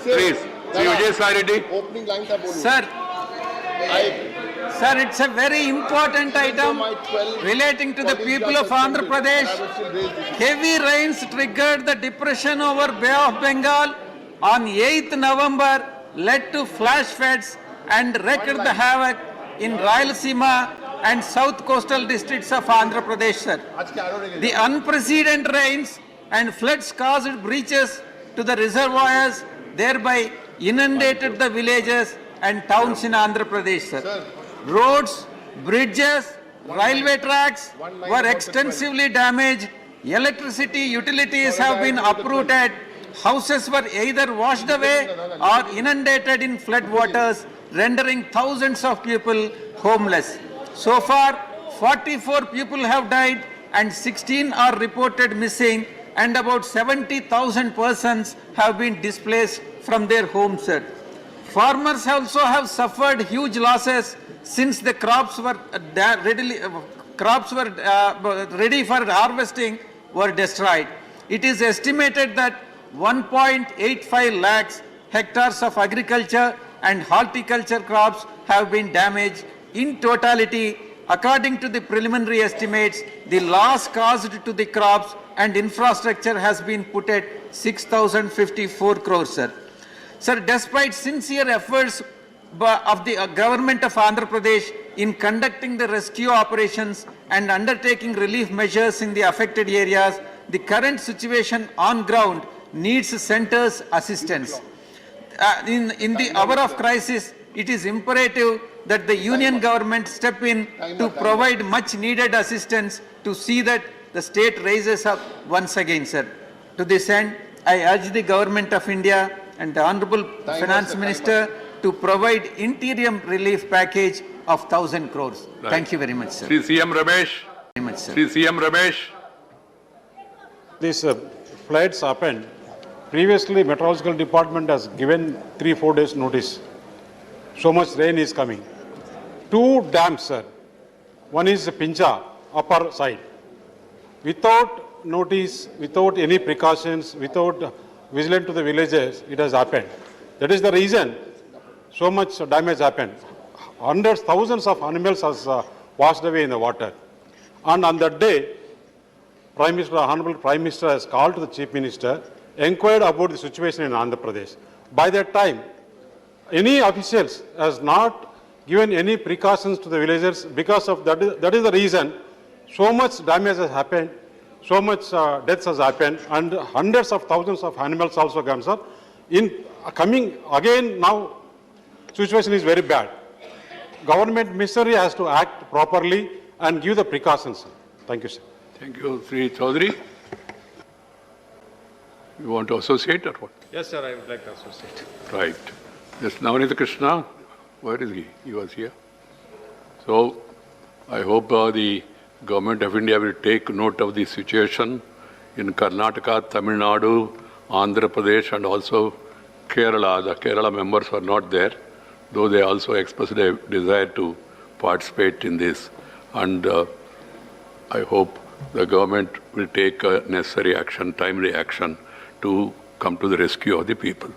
Please. Sri Vijay Sai Reddy. Opening line tha bolu. Sir, I sir, it's a very important item relating to the people of Andhra Pradesh. Heavy rains triggered the depression over Bay of Bengal on 8th November, led to flash floods and wreaked the havoc in Rayalaseema and south coastal districts of Andhra Pradesh, sir. The unprecedented rains and floods caused breaches to the reservoirs, thereby inundated the villages and towns in Andhra Pradesh, sir. Roads, bridges, railway tracks were extensively damaged. Electricity utilities have been uprooted. Houses were either washed away or inundated in flood waters, rendering thousands of people homeless. So far, 44 people have died and 16 are reported missing, and about 70,000 persons have been displaced from their homes, sir. Farmers also have suffered huge losses since the crops were ready for harvesting were destroyed. It is estimated that 1.85 lakhs hectares of agriculture and horticulture crops have been damaged. In totality, according to the preliminary estimates, the loss caused to the crops and infrastructure has been put at 6,054 crores, sir. Sir, despite sincere efforts of the government of Andhra Pradesh in conducting the rescue operations and undertaking relief measures in the affected areas, the current situation on ground needs center's assistance. In the hour of crisis, it is imperative that the union government step in to provide much needed assistance to see that the state raises up once again, sir. To this end, I urge the government of India and the Honorable Finance Minister to provide interim relief package of 1,000 crores. Right. Thank you very much, sir. Sri CM Ramesh. Very much, sir. Sri CM Ramesh. These floods happened. Previously, Meteorological Department has given 3-4 days notice. So much rain is coming. 2 dams, sir. One is Pincha, upper side. Without notice, without any precautions, without vigilant to the villages, it has happened. That is the reason so much damage happened. Hundreds, thousands of animals has washed away in the water. And on that day, Prime Minister, Honorable Prime Minister has called to the Chief Minister, inquired about the situation in Andhra Pradesh. By that time, any officials has not given any precautions to the villagers. Because of that is the reason so much damage has happened, so much deaths has happened, and hundreds of thousands of animals also come, sir. In coming again now, situation is very bad. Government machinery has to act properly and give the precautions, sir. Thank you, sir. Thank you, Sri Chaudhary. You want to associate or what? Yes, sir, I would like to associate. Right. Yes, Navneet Krishna, where is he? He was here. So, I hope the Government of India will take note of the situation in Karnataka, Tamil Nadu, Andhra Pradesh, and also Kerala. The Kerala members were not there, though they also expressed a desire to participate in this. And I hope the government will take necessary action, timely action, to come to the rescue of the people.